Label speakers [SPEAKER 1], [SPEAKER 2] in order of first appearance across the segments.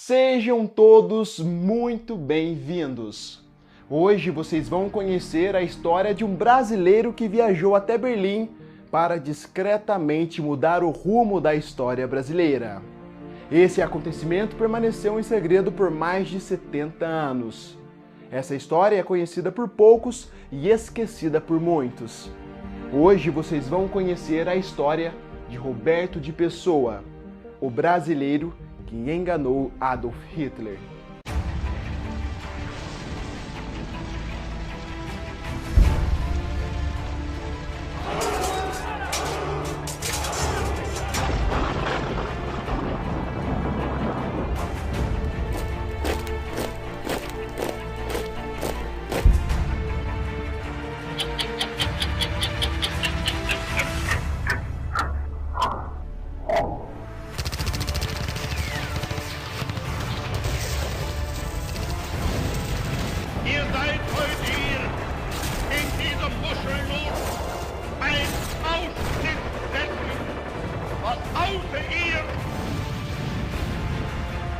[SPEAKER 1] Sejam todos muito bem-vindos! Hoje vocês vão conhecer a história de um brasileiro que viajou até Berlim para discretamente mudar o rumo da história brasileira. Esse acontecimento permaneceu em segredo por mais de 70 anos. Essa história é conhecida por poucos e esquecida por muitos. Hoje vocês vão conhecer a história de Roberto de Pessoa, o brasileiro que enganou Adolf Hitler.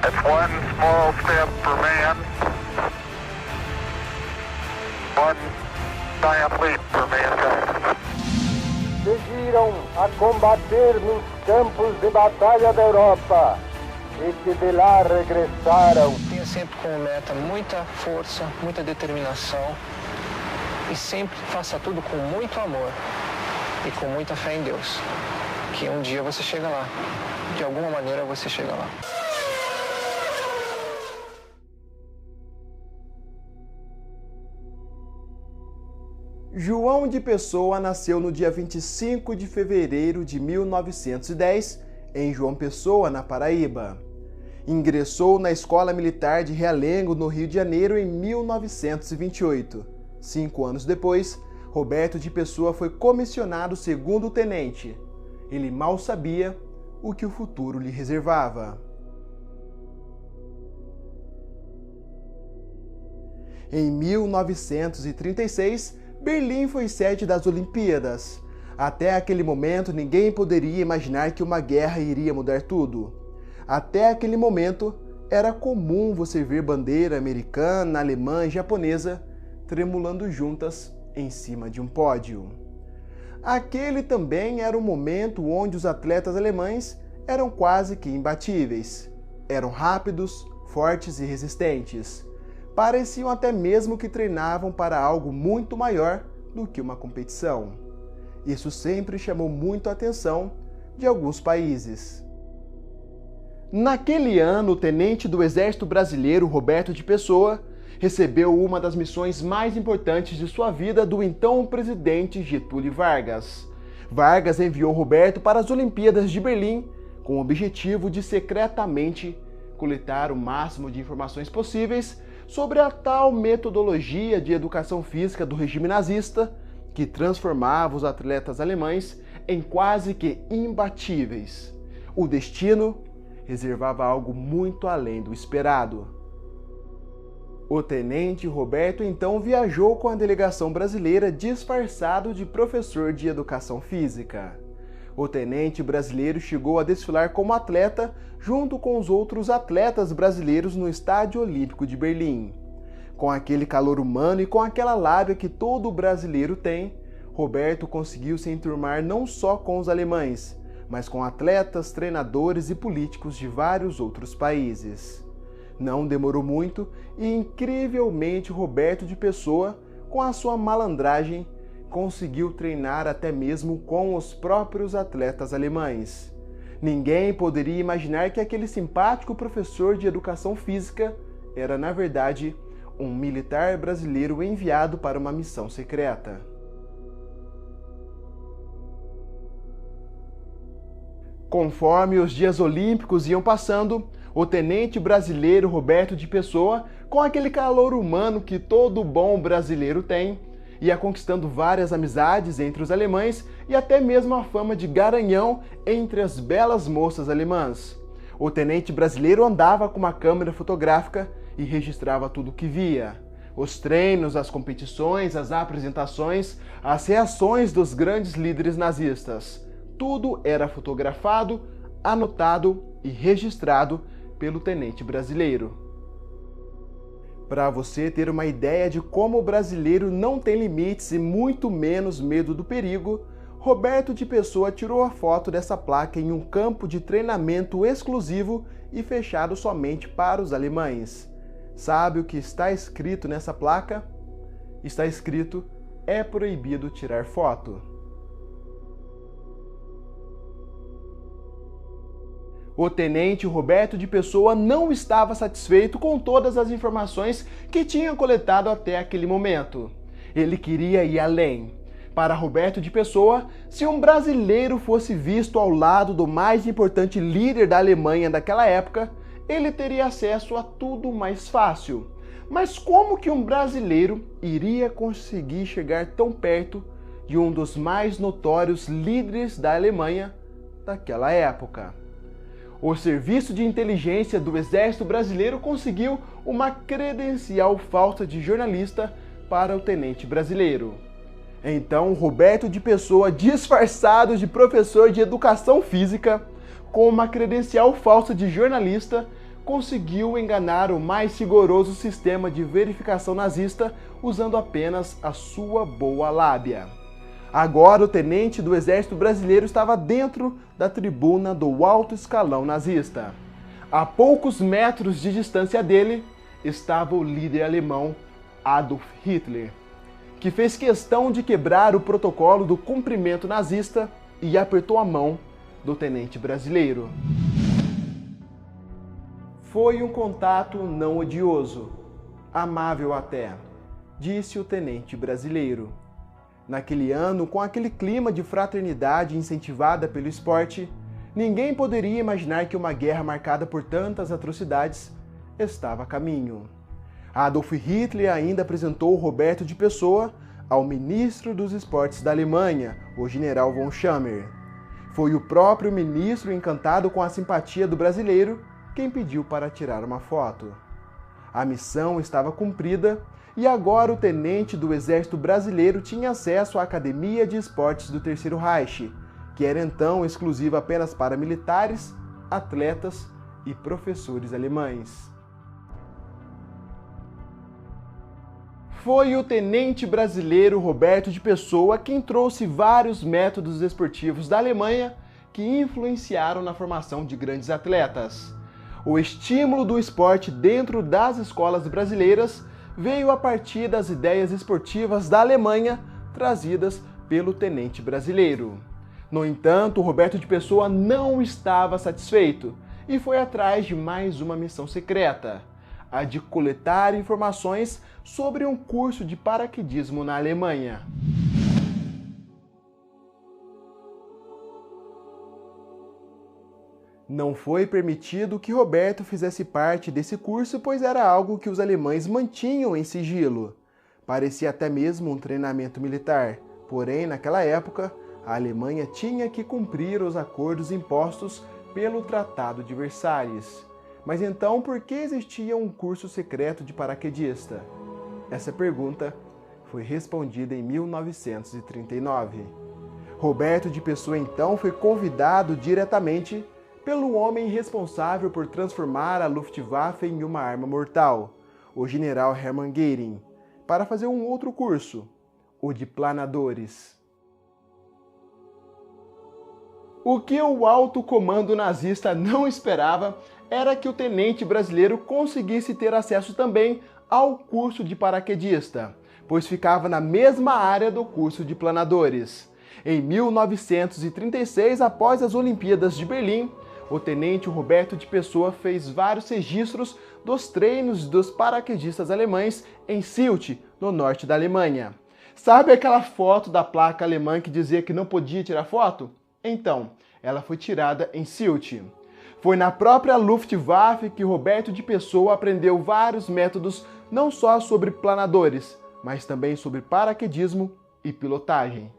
[SPEAKER 2] It's one small step for man, one giant leap for mankind.
[SPEAKER 3] Seguiram a combater nos campos de batalha da Europa e que de lá regressaram.
[SPEAKER 4] Tenha sempre como meta muita força, muita determinação e sempre faça tudo com muito amor e com muita fé em Deus, que um dia você chega lá, de alguma maneira você chega lá.
[SPEAKER 1] João de Pessoa nasceu no dia 25 de fevereiro de 1910, em João Pessoa, na Paraíba. Ingressou na Escola Militar de Realengo, no Rio de Janeiro, em 1928. 5 anos depois, Roberto de Pessoa foi comissionado segundo tenente. Ele mal sabia o que o futuro lhe reservava. Em 1936, Berlim foi sede das Olimpíadas. Até aquele momento, ninguém poderia imaginar que uma guerra iria mudar tudo. Até aquele momento, era comum você ver bandeira americana, alemã e japonesa tremulando juntas em cima de um pódio. Aquele também era o momento onde os atletas alemães eram quase que imbatíveis. Eram rápidos, fortes e resistentes. Pareciam até mesmo que treinavam para algo muito maior do que uma competição. Isso sempre chamou muito a atenção de alguns países. Naquele ano, o tenente do Exército Brasileiro, Roberto de Pessoa, recebeu uma das missões mais importantes de sua vida do então presidente Getúlio Vargas. Vargas enviou Roberto para as Olimpíadas de Berlim com o objetivo de secretamente coletar o máximo de informações possíveis sobre a tal metodologia de educação física do regime nazista que transformava os atletas alemães em quase que imbatíveis. O destino reservava algo muito além do esperado. O tenente Roberto então viajou com a delegação brasileira disfarçado de professor de educação física. O tenente brasileiro chegou a desfilar como atleta junto com os outros atletas brasileiros no Estádio Olímpico de Berlim. Com aquele calor humano e com aquela lábia que todo brasileiro tem, Roberto conseguiu se enturmar não só com os alemães, mas com atletas, treinadores e políticos de vários outros países. Não demorou muito e, incrivelmente, Roberto de Pessoa, com a sua malandragem, conseguiu treinar até mesmo com os próprios atletas alemães. Ninguém poderia imaginar que aquele simpático professor de educação física era, na verdade, um militar brasileiro enviado para uma missão secreta. Conforme os dias olímpicos iam passando, o tenente brasileiro Roberto de Pessoa, com aquele calor humano que todo bom brasileiro tem, ia conquistando várias amizades entre os alemães e até mesmo a fama de garanhão entre as belas moças alemãs. O tenente brasileiro andava com uma câmera fotográfica e registrava tudo o que via. Os treinos, as competições, as apresentações, as reações dos grandes líderes nazistas. Tudo era fotografado, anotado e registrado pelo tenente brasileiro. Para você ter uma ideia de como o brasileiro não tem limites e muito menos medo do perigo, Roberto de Pessoa tirou a foto dessa placa em um campo de treinamento exclusivo e fechado somente para os alemães. Sabe o que está escrito nessa placa? Está escrito: é proibido tirar foto. O tenente Roberto de Pessoa não estava satisfeito com todas as informações que tinha coletado até aquele momento. Ele queria ir além. Para Roberto de Pessoa, se um brasileiro fosse visto ao lado do mais importante líder da Alemanha daquela época, ele teria acesso a tudo mais fácil. Mas como que um brasileiro iria conseguir chegar tão perto de um dos mais notórios líderes da Alemanha daquela época? O Serviço de Inteligência do Exército Brasileiro conseguiu uma credencial falsa de jornalista para o tenente brasileiro. Então, Roberto de Pessoa, disfarçado de professor de educação física, com uma credencial falsa de jornalista, conseguiu enganar o mais rigoroso sistema de verificação nazista usando apenas a sua boa lábia. Agora o tenente do Exército Brasileiro estava dentro da tribuna do alto escalão nazista. A poucos metros de distância dele estava o líder alemão Adolf Hitler, que fez questão de quebrar o protocolo do cumprimento nazista e apertou a mão do tenente brasileiro. Foi um contato não odioso, amável até, disse o tenente brasileiro. Naquele ano, com aquele clima de fraternidade incentivada pelo esporte, ninguém poderia imaginar que uma guerra marcada por tantas atrocidades estava a caminho. Adolf Hitler ainda apresentou Roberto de Pessoa ao ministro dos esportes da Alemanha, o general von Schammer. Foi o próprio ministro, encantado com a simpatia do brasileiro, quem pediu para tirar uma foto. A missão estava cumprida e agora o tenente do Exército Brasileiro tinha acesso à Academia de Esportes do Terceiro Reich, que era então exclusiva apenas para militares, atletas e professores alemães. Foi o tenente brasileiro Roberto de Pessoa quem trouxe vários métodos esportivos da Alemanha que influenciaram na formação de grandes atletas. O estímulo do esporte dentro das escolas brasileiras veio a partir das ideias esportivas da Alemanha trazidas pelo tenente brasileiro. No entanto, Roberto de Pessoa não estava satisfeito e foi atrás de mais uma missão secreta, a de coletar informações sobre um curso de paraquedismo na Alemanha. Não foi permitido que Roberto fizesse parte desse curso, pois era algo que os alemães mantinham em sigilo. Parecia até mesmo um treinamento militar, porém, naquela época, a Alemanha tinha que cumprir os acordos impostos pelo Tratado de Versalhes. Mas então, por que existia um curso secreto de paraquedista? Essa pergunta foi respondida em 1939. Roberto de Pessoa então foi convidado diretamente pelo homem responsável por transformar a Luftwaffe em uma arma mortal, o general Hermann Göring, para fazer um outro curso, o de planadores. O que o alto comando nazista não esperava era que o tenente brasileiro conseguisse ter acesso também ao curso de paraquedista, pois ficava na mesma área do curso de planadores. Em 1936, após as Olimpíadas de Berlim, o tenente Roberto de Pessoa fez vários registros dos treinos dos paraquedistas alemães em Sylt, no norte da Alemanha. Sabe aquela foto da placa alemã que dizia que não podia tirar foto? Então, ela foi tirada em Sylt. Foi na própria Luftwaffe que Roberto de Pessoa aprendeu vários métodos não só sobre planadores, mas também sobre paraquedismo e pilotagem.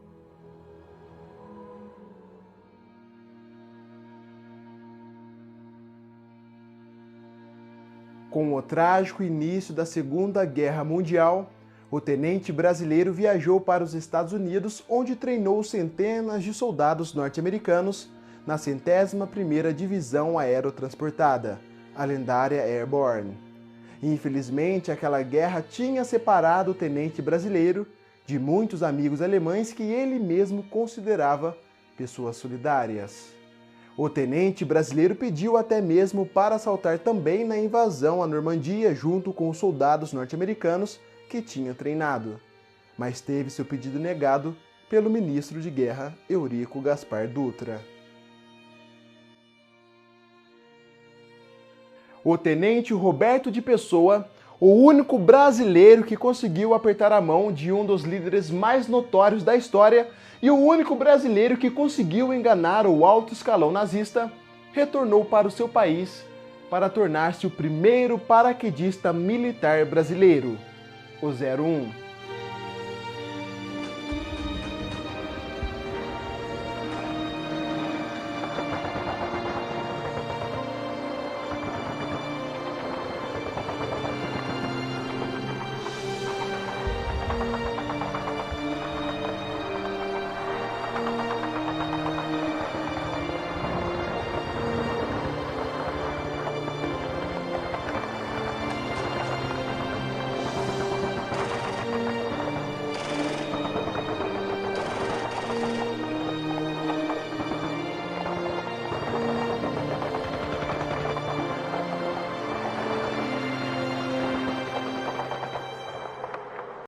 [SPEAKER 1] Com o trágico início da Segunda Guerra Mundial, o tenente brasileiro viajou para os Estados Unidos, onde treinou centenas de soldados norte-americanos na 101ª Divisão Aerotransportada, a lendária Airborne. Infelizmente, aquela guerra tinha separado o tenente brasileiro de muitos amigos alemães que ele mesmo considerava pessoas solidárias. O tenente brasileiro pediu até mesmo para saltar também na invasão à Normandia junto com os soldados norte-americanos que tinha treinado, mas teve seu pedido negado pelo ministro de Guerra Eurico Gaspar Dutra. O tenente Roberto de Pessoa, o único brasileiro que conseguiu apertar a mão de um dos líderes mais notórios da história e o único brasileiro que conseguiu enganar o alto escalão nazista, retornou para o seu país para tornar-se o primeiro paraquedista militar brasileiro, o 01.